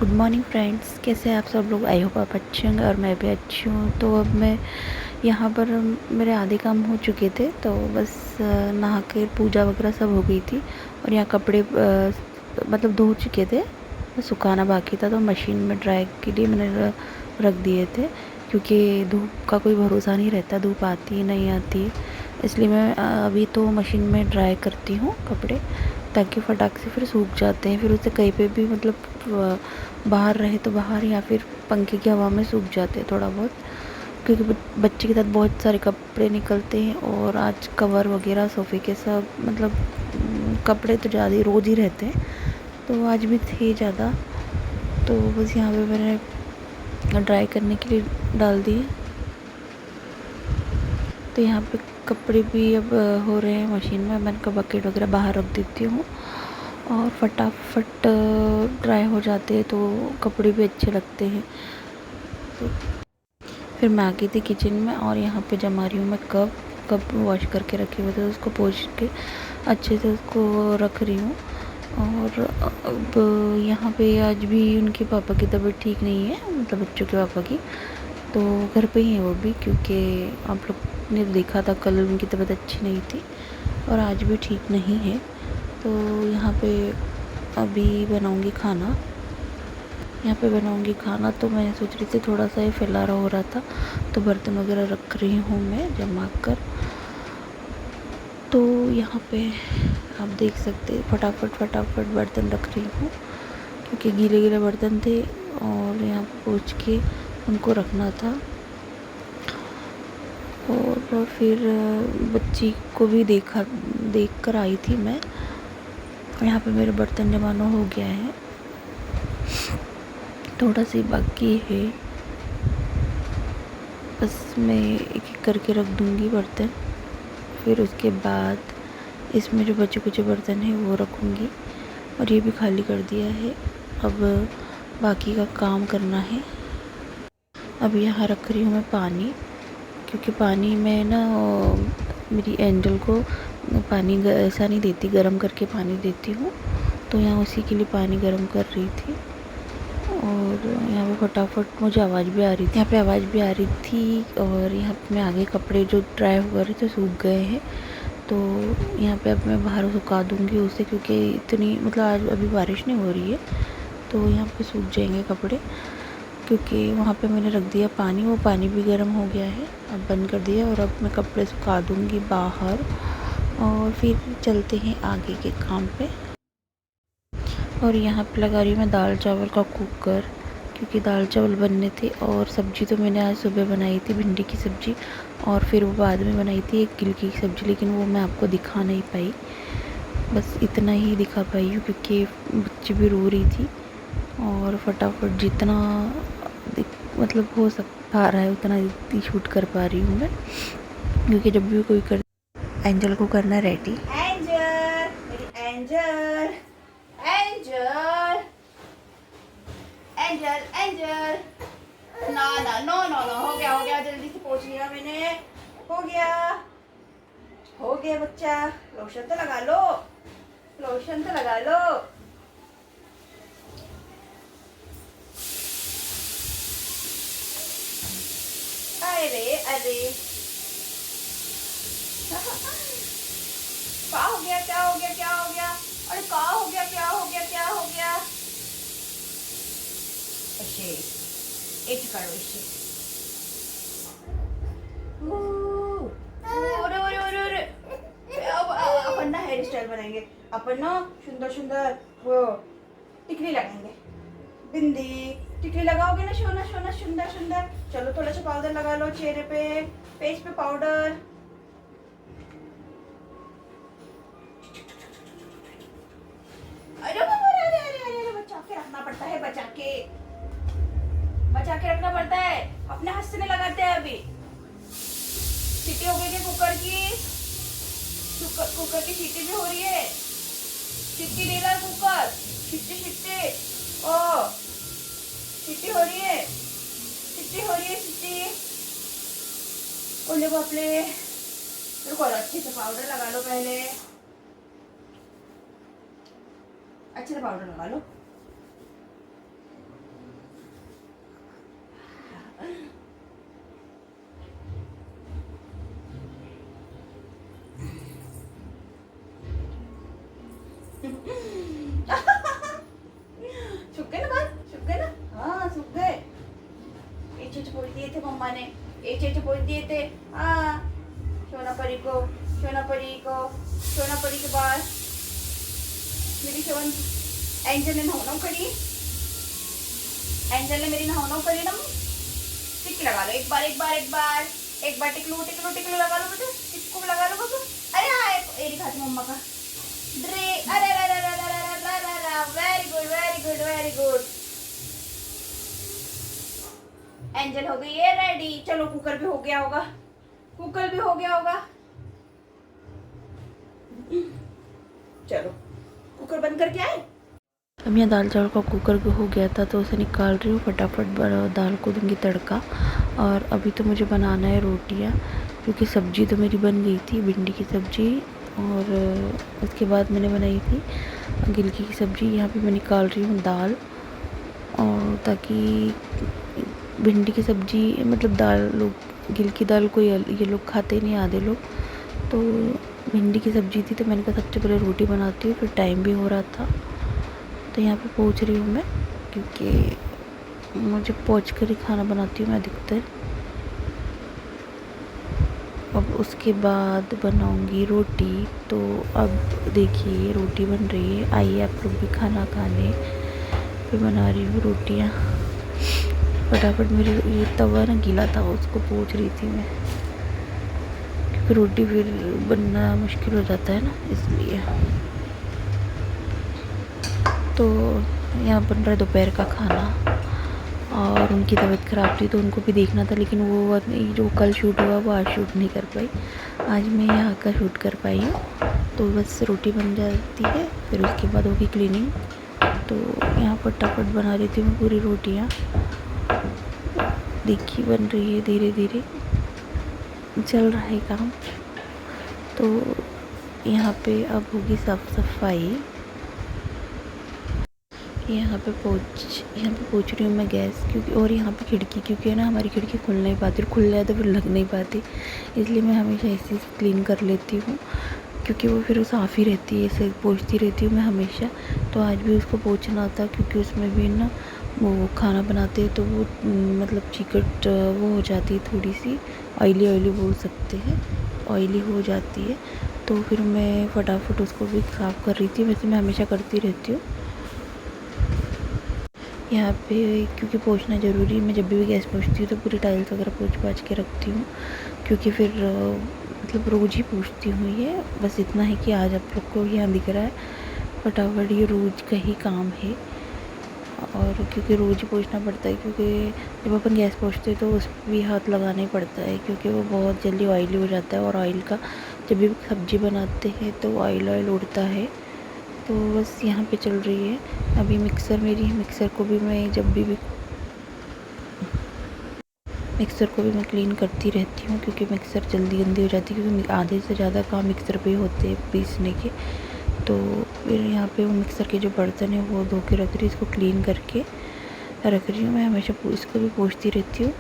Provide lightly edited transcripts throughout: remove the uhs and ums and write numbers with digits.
Good morning friends, कैसे हैं आप सब लोग। आई होप आप अच्छे होंगे और मैं भी अच्छी हूँ। तो अब मैं यहाँ पर मेरे आधे काम हो चुके थे, तो बस नहा के पूजा वगैरह सब हो गई थी। और यहाँ कपड़े मतलब धो चुके थे, बस सुखाना बाकी था, तो मशीन में ड्राई के लिए मैंने रख दिए थे। क्योंकि धूप का कोई भरोसा नहीं रहता, धूप आती नहीं आती, इसलिए मैं अभी तो मशीन में ड्राई करती हूँ कपड़े, ताकि फटाक से फिर सूख जाते हैं। फिर उसे कहीं पे भी मतलब बाहर रहे तो बाहर, या फिर पंखे की हवा में सूख जाते हैं थोड़ा बहुत। क्योंकि बच्चे के साथ बहुत सारे कपड़े निकलते हैं, और आज कवर वगैरह सोफ़े के सब मतलब कपड़े तो ज़्यादा ही रोज़ ही रहते हैं, तो आज भी थे ज़्यादा। तो बस यहाँ पे मैंने ड्राई करने के लिए डाल दिए। तो यहाँ पे कपड़े भी अब हो रहे हैं मशीन में। मैंने कहा बकेट वगैरह बाहर रख देती हूँ, और फटाफट ड्राई हो जाते हैं, तो कपड़े भी अच्छे लगते हैं। तो फिर मैं आ गई थी किचन में, और यहाँ पे जमा रही हूँ मैं कप वॉश करके रखे हुए थे, तो उसको पोंछ के अच्छे से उसको रख रही हूँ। और अब यहाँ पे आज भी उनके पापा की तबीयत ठीक नहीं है, मतलब बच्चों के पापा की, तो घर पे ही है वो भी। क्योंकि आप लोग ने देखा था कल उनकी तबीयत अच्छी नहीं थी, और आज भी ठीक नहीं है। तो यहाँ पे अभी बनाऊँगी खाना। यहाँ पे बनाऊँगी खाना, तो मैं सोच रही थी थोड़ा सा ये फैलारा हो रहा था, तो बर्तन वगैरह रख रही हूँ मैं जमा कर। तो यहाँ पे आप देख सकते हैं फटाफट बर्तन रख रही हूँ, क्योंकि गीले गीले बर्तन थे, और यहाँ पोंछ के उनको रखना था। और फिर बच्ची को भी देख कर आई थी मैं। यहाँ पे मेरे बर्तन जमाना हो गया है, थोड़ा सी बाकी है, बस मैं एक एक करके रख दूँगी बर्तन। फिर उसके बाद इसमें जो बचे कुचे बर्तन हैं वो रखूँगी, और ये भी खाली कर दिया है। अब बाकी का काम करना है। अब यहाँ रख रही हूँ मैं पानी, क्योंकि पानी में ना मेरी एंजल को पानी ऐसा नहीं देती, गर्म करके पानी देती हूँ, तो यहाँ उसी के लिए पानी गर्म कर रही थी। और यहाँ पे फटाफट मुझे आवाज़ भी आ रही थी, यहाँ पे आवाज़ भी आ रही थी। और यहाँ पे मैं आगे कपड़े जो ड्राई हो रहे थे सूख गए हैं, तो यहाँ पे अब मैं बाहर सुखा दूँगी उसे, क्योंकि इतनी मतलब आज अभी बारिश नहीं हो रही है, तो यहाँ पे सूख जाएंगे कपड़े। क्योंकि वहाँ पे मैंने रख दिया पानी, वो पानी भी गर्म हो गया है, अब बंद कर दिया। और अब मैं कपड़े सुखा दूँगी बाहर, और फिर चलते हैं आगे के काम पे। और यहाँ पे लगा रही हूँ मैं दाल चावल का कुकर, क्योंकि दाल चावल बनने थे। और सब्ज़ी तो मैंने आज सुबह बनाई थी भिंडी की सब्ज़ी, और फिर वो बाद में बनाई थी एक गिलकी की सब्ज़ी, लेकिन वो मैं आपको दिखा नहीं पाई। बस इतना ही दिखा पाई हूँ, क्योंकि बच्ची भी रो रही थी। और फटाफट जितना मतलब हो पा रहा है उतना ही शूट कर पा रही हूँ मैं, क्योंकि जब भी कोई कर एंजल को करना रेडी। एंजल, मेरी एंजल, एंजल, एंजल, एंजल। ना ना, नो नो नो, हो गया, जल्दी से पोंछ लिया मैंने। हो गया, हो गया बच्चा। लोशन तो लगा लो, लोशन तो लगा लो। अरे अरे, क्या हो गया, क्या हो गया, क्या हो गया? अरे क्या हो गया, क्या हो गया, क्या हो गया? अशे, एक करो इसे। अरे अरे अरे अरे, अब अपन ना हेयर स्टाइल बनाएंगे। अपन ना सुंदर सुंदर वो टिकली लगाएंगे, बिंदी। टिकली लगाओगे ना सोना सोना, सुंदर सुंदर। चलो थोड़ा सा पाउडर लगा लो चेहरे पे, फेस पे पाउडर। अरे अरे अरे अरे अरे, बचा के रखना पड़ता है, बचा के रखना पड़ता है। अपने हाथ से नहीं लगाते हैं अभी। सीटी हो गई है कुकर की, कुकर की सीटी भी हो रही है। सीटी दे रहा है कुकर, सीटी सीटी। ओ, सीटी हो रही है, सीटी हो रही है, सीटी। ओले बापले, रुको अच्छे से पाउडर लगा लो पहले, अच्छे से पाउडर लगा लो। एचे पोच दिए थे। हाँ, सोना परी को, सोना परी को, सोना परी के बाद मेरी सोन एंजल ने नहाना करी, एंजल ने मेरी नहाना करी ना। टिक लगा लो एक बार, एक बार, एक बार, एक बार टिकलू टिकलू टिकलू लगा लो बेटा, इसको लगा लो बाबू। अरे हाँ, ये दिखाती मम्मा का ड्रे। अरे अरे अरे अरे अरे, very good, very good, very good. Angel हो गई है रेडी। चलो कुकर भी हो गया होगा, कुकर भी हो गया होगा। चलो कुकर बंद करके आए। अब यहाँ दाल चावल का कुकर हो गया था तो उसे निकाल रही हूँ, फटाफट दाल को दूँगी तड़का। और अभी तो मुझे बनाना है रोटियाँ, क्योंकि सब्जी तो मेरी बन गई थी, भिंडी की सब्जी। और उसके बाद मैंने बनाई थी गिलकी की सब्जी। यहाँ पे मैं निकाल रही हूँ दाल, और ताकि भिंडी की सब्जी मतलब दाल लोग, गिलकी दाल को ये लोग खाते नहीं आधे लोग, तो भिंडी की सब्जी थी तो मैंने कहा सबसे पहले रोटी बनाती हूँ, फिर टाइम भी हो रहा था। तो यहाँ पे पहुँच रही हूँ मैं, क्योंकि मुझे पहुँच कर ही खाना बनाती हूँ मैं अधिकतर। अब उसके बाद बनाऊँगी रोटी। तो अब देखिए रोटी बन रही है, आइए आप लोग भी खाना खाने। फिर बना रही हूँ रोटियाँ फटाफट। मेरी ये तवा ना गीला था, उसको पोंछ रही थी मैं, क्योंकि रोटी फिर बनना मुश्किल हो जाता है ना, इसलिए। तो यहाँ बन रहा है दोपहर का खाना, और उनकी तबीयत ख़राब थी तो उनको भी देखना था, लेकिन वो जो कल शूट हुआ वो आज शूट नहीं कर पाई। आज मैं यहाँ का शूट कर पाई हूँ। तो बस रोटी बन जाती है, फिर उसके बाद होगी क्लीनिंग। तो यहाँ फटाफट बना रही थी मैं पूरी रोटियाँ। देखिए बन रही है, धीरे धीरे चल रहा है काम। तो यहाँ पे अब होगी साफ़ सफाई। यहाँ पे पोंछ रही हूँ मैं गैस, क्योंकि और यहाँ पे खिड़की, क्योंकि है ना हमारी खिड़की खुल नहीं पाती, खुल जाए तो फिर लग नहीं पाती, इसलिए मैं हमेशा इसे क्लीन कर लेती हूँ, क्योंकि वो फिर साफ़ ही रहती है, इसे पोंछती रहती हूँ मैं हमेशा। तो आज भी उसको पोंछना था, क्योंकि उसमें भी ना वो खाना बनाते हैं तो वो मतलब चिकट वो हो जाती है, थोड़ी सी ऑयली बोल सकते हैं, ऑयली हो जाती है। तो फिर मैं फटाफट उसको भी साफ़ कर रही थी, वैसे मैं हमेशा करती रहती हूँ यहाँ पे, क्योंकि पोंछना ज़रूरी है। मैं जब भी गैस पोंछती हूँ तो पूरी टाइल्स वगैरह पोंछ के रखती हूँ, क्योंकि फिर मतलब रोज़ ही पोंछती हूँ ये। बस इतना है कि आज आप लोग को यहाँ दिख रहा है फटाफट, ये रोज़ का ही काम है। और क्योंकि रोज़ ही पोंछना पड़ता है, क्योंकि जब अपन गैस पोंछते हैं तो उस पर भी हाथ लगाना ही पड़ता है, क्योंकि वो बहुत जल्दी ऑयली हो जाता है। और ऑयल का जब भी सब्ज़ी बनाते हैं तो ऑयल उड़ता है। तो बस यहाँ पे चल रही है अभी मिक्सर मेरी। मिक्सर को भी मैं मैं क्लीन करती रहती हूँ, क्योंकि मिक्सर जल्दी गंदी हो जाती है, क्योंकि आधे से ज़्यादा काम मिक्सर पे ही होते हैं पीसने के। तो फिर यहाँ पे वो मिक्सर के जो बर्तन है वो धो के रख रही हूँ, इसको क्लीन करके रख रही हूँ। मैं हमेशा इसको भी पोंछती रहती हूँ।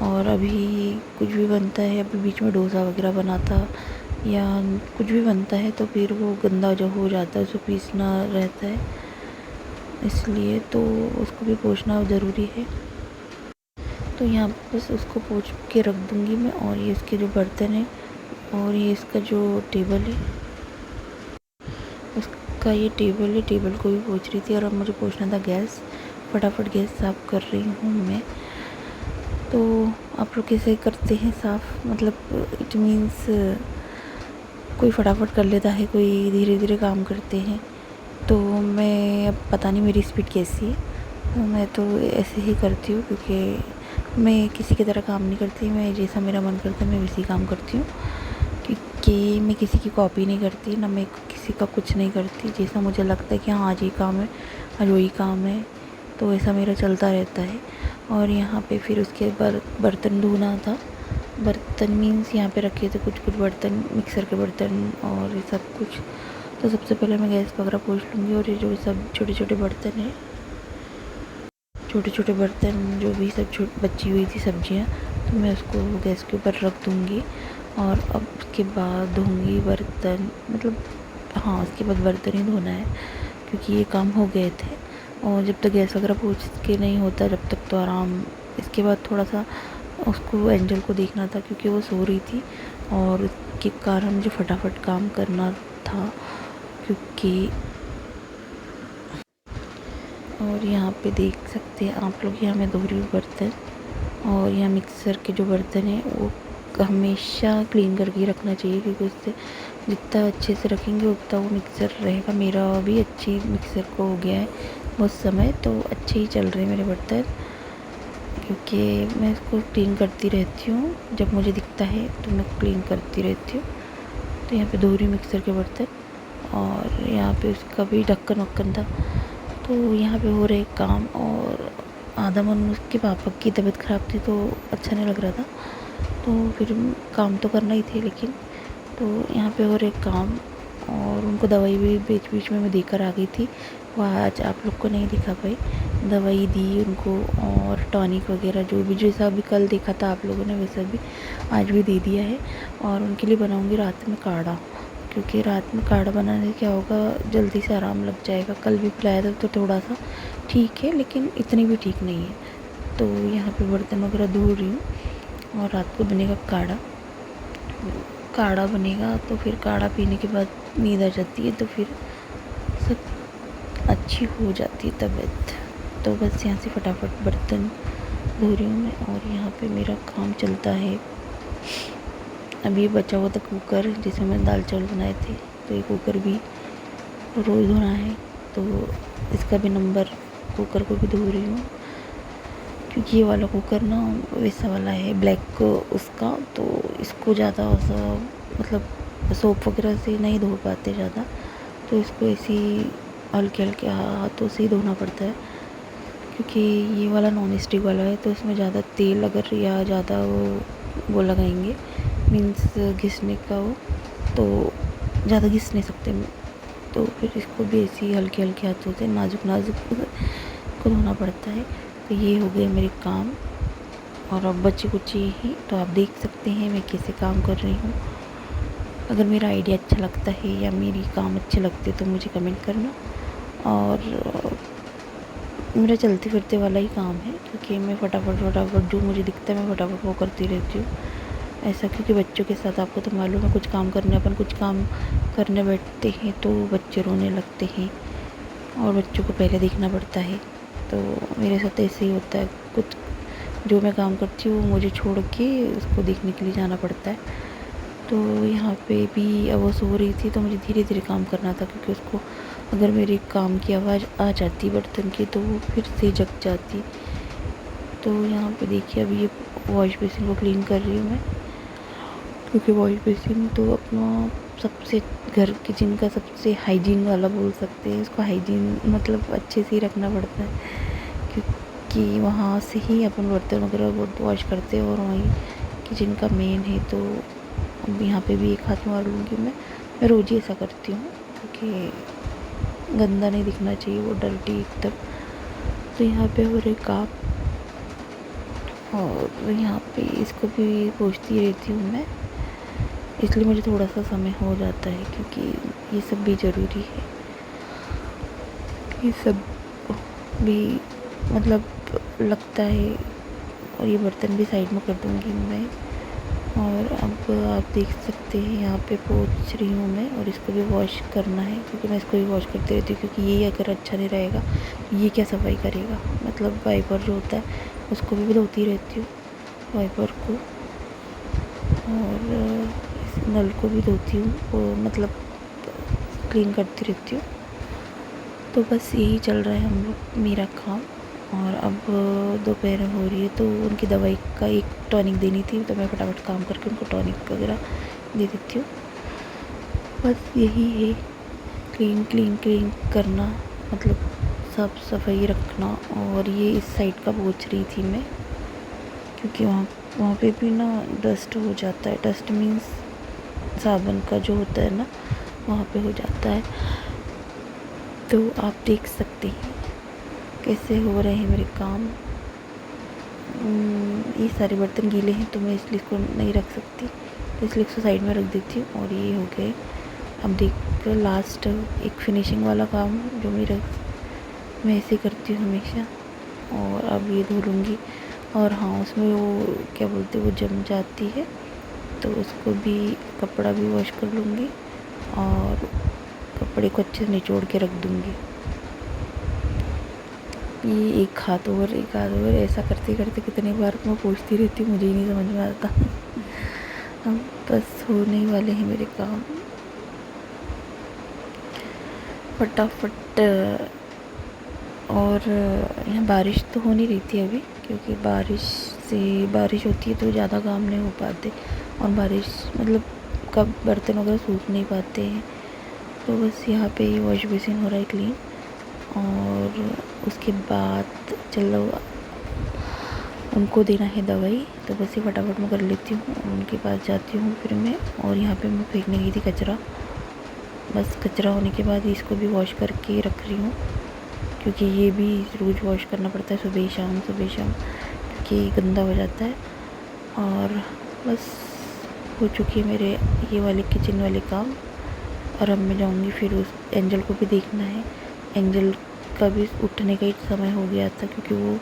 और अभी कुछ भी बनता है, अभी बीच में डोसा वगैरह बना था या कुछ भी बनता है तो फिर वो गंदा जो हो जाता है, उसको पीसना रहता है, इसलिए तो उसको भी पोंछना ज़रूरी है। तो यहाँ बस उसको पोंछ के रख दूँगी मैं। और ये इसके जो बर्तन है और ये इसका जो टेबल है, उसका ये टेबल है, टेबल को भी पोंछ रही थी। और अब मुझे पोंछना था गैस, फटाफट गैस साफ़ कर रही हूँ मैं। तो आप लोग कैसे करते हैं साफ़, मतलब इट मीन्स कोई फटाफट कर लेता है, कोई धीरे धीरे काम करते हैं। तो मैं अब पता नहीं मेरी स्पीड कैसी है, तो मैं तो ऐसे ही करती हूँ, क्योंकि मैं किसी की तरह काम नहीं करती। मैं जैसा मेरा मन करता है मैं वैसे ही काम करती हूँ, क्योंकि मैं किसी की कॉपी नहीं करती, ना मैं किसी का कुछ नहीं करती। जैसा मुझे लगता है कि हाँ आज ये काम है, आज वही काम है, तो ऐसा मेरा चलता रहता है। और यहाँ पे फिर उसके बाद बर्तन धोना था। बर्तन मीन्स यहाँ पे रखे थे कुछ बर्तन, मिक्सर के बर्तन और ये सब कुछ। तो सबसे पहले मैं गैस वगैरह पोंछ लूँगी। और ये जो सब छोटे छोटे बर्तन हैं, छोटे छोटे बर्तन जो भी सब बची हुई थी सब्जियाँ, तो मैं उसको गैस के ऊपर रख दूँगी। और अब उसके बाद धोऊँगी बर्तन, मतलब हाँ उसके बाद बर्तन ही धोना है, क्योंकि ये काम हो गए थे। और जब तक गैस वगैरह पोंछ के नहीं होता जब तक तो आराम। इसके बाद थोड़ा सा उसको एंजल को देखना था क्योंकि वो सो रही थी और उसके कारण मुझे फटाफट काम करना था क्योंकि। और यहाँ पे देख सकते हैं आप लोग, यहाँ मैं धो रही हूँ बर्तन। और यहाँ मिक्सर के जो बर्तन हैं वो हमेशा क्लीन करके रखना चाहिए क्योंकि उससे जितना अच्छे से रखेंगे उतना वो मिक्सर रहेगा। मेरा भी अच्छी मिक्सर को हो गया है बहुत समय, तो अच्छे ही चल रहे हैं मेरे बर्तन क्योंकि मैं इसको क्लीन करती रहती हूँ। जब मुझे दिखता है तो मैं क्लीन करती रहती हूँ। तो यहाँ पे धो रही हूँ मिक्सर के बर्तन और यहाँ पे उसका भी ढक्कन वक्कन था। तो यहाँ पे हो रहे काम और आधा मन उसके पापा की तबीयत ख़राब थी तो अच्छा नहीं लग रहा था, तो फिर काम तो करना ही थे। लेकिन तो यहाँ पे हो रहे काम और उनको दवाई भी बीच बीच में मैं देकर आ गई थी। वो आज आप लोग को नहीं दिखा पाई, दवाई दी उनको और टॉनिक वगैरह जो भी जैसा भी कल देखा था आप लोगों ने वैसा भी आज भी दे दिया है। और उनके लिए बनाऊँगी रात में काढ़ा, क्योंकि रात में काढ़ा बनाने से क्या होगा जल्दी से आराम लग जाएगा। कल भी पिलाया था तो थोड़ा सा ठीक है लेकिन इतनी भी ठीक नहीं है। तो यहाँ पे बर्तन वगैरह धो रही हूँ और रात को बनेगा काढ़ा। काढ़ा बनेगा तो फिर काढ़ा पीने के बाद नींद आ जाती है तो फिर सब अच्छी हो जाती है तबीयत। तो बस यहाँ से फटाफट बर्तन धो रही हूँ मैं और यहाँ पे मेरा काम चलता है। अभी बचा हुआ था कुकर जिसमें मैंने दाल चावल बनाए थे, तो ये कुकर भी रोज़ धोना है। तो इसका भी नंबर कुकर को भी धो रही हूँ क्योंकि ये वाला कुकर ना वैसा वाला है ब्लैक उसका, तो इसको ज़्यादा ऐसा मतलब सोप वगैरह से नहीं धो पाते ज़्यादा, तो इसको ऐसे हल्के हल्के हाथों से ही धोना पड़ता है क्योंकि ये वाला नॉन स्टिक वाला है। तो इसमें ज़्यादा तेल अगर या ज़्यादा वो लगाएंगे मीन्स घिसने का हो तो ज़्यादा घिस नहीं सकते, तो फिर इसको भी ऐसे ही हल्के हल्के हाथों से नाजुक नाजुक को धोना पड़ता है। तो ये हो गए मेरे काम और अब बचे कुछ ही, तो आप देख सकते हैं मैं कैसे काम कर रही हूँ। अगर मेरा आइडिया अच्छा लगता है या मेरी काम अच्छे लगते तो मुझे कमेंट करना। और मेरा चलते फिरते वाला ही काम है क्योंकि मैं फटाफट जो मुझे दिखता है मैं फटाफट वो करती रहती हूँ ऐसा, क्योंकि बच्चों के साथ आपको तो मालूम है कुछ काम करने बैठते हैं तो बच्चे रोने लगते हैं और बच्चों को पहले देखना पड़ता है। तो मेरे साथ ऐसे ही होता है, कुछ जो मैं काम करती हूँ मुझे छोड़ के उसको देखने के लिए जाना पड़ता है। तो यहाँ पे भी अब वो सो रही थी तो मुझे धीरे धीरे काम करना था क्योंकि उसको अगर मेरे काम की आवाज़ आ जाती बर्तन की तो वो फिर से जग जाती। तो यहाँ पे देखिए अभी ये वॉश बेसिन को क्लीन कर रही हूँ मैं, क्योंकि वॉश बेसिन तो अपना सबसे घर किचन का सबसे हाइजीन वाला बोल सकते हैं इसको। हाइजीन मतलब अच्छे से ही रखना पड़ता है क्योंकि वहाँ से ही अपन बर्तन वगैरह वॉश करते हैं और वहीं किचन का मेन है। तो अब यहाँ पे भी एक हाथ मार लूँगी मैं रोज़ ही ऐसा करती हूँ क्योंकि गंदा नहीं दिखना चाहिए वो डर्टी एकदम। तो यहाँ पे हो रहे काम और यहाँ पे इसको भी पोंछती रहती हूँ मैं, इसलिए मुझे थोड़ा सा समय हो जाता है क्योंकि ये सब भी ज़रूरी है। ये सब भी मतलब लगता है। और ये बर्तन भी साइड में कर दूँगी मैं। और अब आप देख सकते हैं यहाँ पे पोंछ रही हूँ मैं और इसको भी वॉश करना है क्योंकि मैं इसको भी वॉश करती रहती हूँ क्योंकि ये अगर अच्छा नहीं रहेगा तो ये क्या सफाई करेगा। मतलब वाइपर जो होता है उसको भी धोती रहती हूँ वाइपर को, और इस नल को भी धोती हूँ वो मतलब क्लीन करती रहती हूँ। तो बस यही चल रहा है हम लोग मेरा काम। और अब दोपहर हो रही है तो उनकी दवाई का एक टॉनिक देनी थी तो मैं फटाफट काम करके उनको टॉनिक वगैरह दे देती हूँ। बस यही है क्लीन करना, मतलब साफ सफाई रखना। और ये इस साइड का पोंछ रही थी मैं क्योंकि वहाँ पे भी ना डस्ट हो जाता है। डस्ट मीन्स साबुन का जो होता है ना वहाँ पे हो जाता है। तो आप देख सकते हैं कैसे हो रहे हैं मेरे काम। ये सारे बर्तन गीले हैं तो मैं इसलिए इसको नहीं रख सकती, तो इसलिए इसको साइड में रख देती हूँ। और ये हो गए अब देख लास्ट एक फिनिशिंग वाला काम जो मैं ऐसे करती हूँ हमेशा। और अब ये धो लूँगी और हाँ, उसमें वो क्या बोलते हैं, वो जम जाती है, तो उसको भी कपड़ा भी वॉश कर लूँगी और कपड़े को अच्छे से निचोड़ के रख दूँगी। ये एक हाथ ओवर एक हाथ ओवर ऐसा करते करते कितनी बार मैं पूछती रहती हूँ, मुझे ही नहीं समझ में आता। अब बस होने वाले हैं मेरे काम फटाफट। और यहाँ बारिश तो हो नहीं रही थी अभी, क्योंकि बारिश होती है तो ज़्यादा काम नहीं हो पाते, और बारिश मतलब कब बर्तन वगैरह सूख नहीं पाते हैं। तो बस यहाँ पे वॉश बेसिन हो रहा है क्लीन, और उसके बाद चलो उनको देना है दवाई, तो बस ये फटाफट मैं कर लेती हूँ, उनके पास जाती हूँ फिर मैं। और यहाँ पे मैं फेंकने गई थी कचरा, बस कचरा होने के बाद इसको भी वॉश करके रख रही हूँ, क्योंकि ये भी रोज़ वॉश करना पड़ता है सुबह शाम क्योंकि गंदा हो जाता है। और बस हो चुकी है मेरे ये वाले किचन वाले काम। और अब मैं जाऊँगी फिर उस एंजल को भी देखना है। एंजल का भी उठने का ही समय हो गया था, क्योंकि वो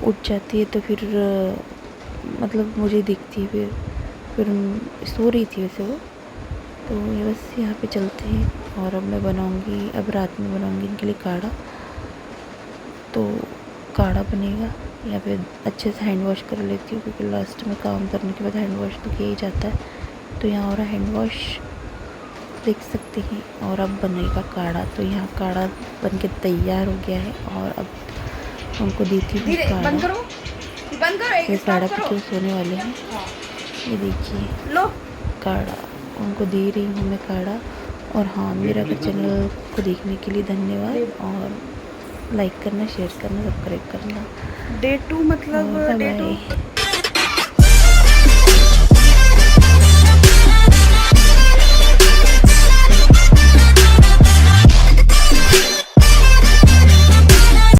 उठ जाती है तो फिर मतलब मुझे दिखती है, फिर सो रही थी वैसे वो। तो ये बस यहाँ पे चलते हैं, और अब मैं बनाऊँगी, अब रात में बनाऊँगी इनके लिए काढ़ा। तो काढ़ा बनेगा, यहाँ पे अच्छे से हैंड वॉश कर लेती हूँ, क्योंकि लास्ट में काम करने के बाद हैंड वॉश तो किया ही जाता है। तो यहाँ हो रहा हैंड वॉश, देख सकते हैं। और अब बनेगा काढ़ा, तो यहाँ काढ़ा बन के तैयार हो गया है, और अब उनको देती हूँ काढ़ा। बंद करो ये काढ़ा पी के सोने वाले हैं। ये देखिए लो काढ़ा उनको दे रही हूँ मैं काढ़ा। और हाँ, मेरा चैनल को देखने के लिए धन्यवाद, और लाइक करना, शेयर करना, सब्सक्राइब करना। डे 2 मतलब बाय डे बाय। 2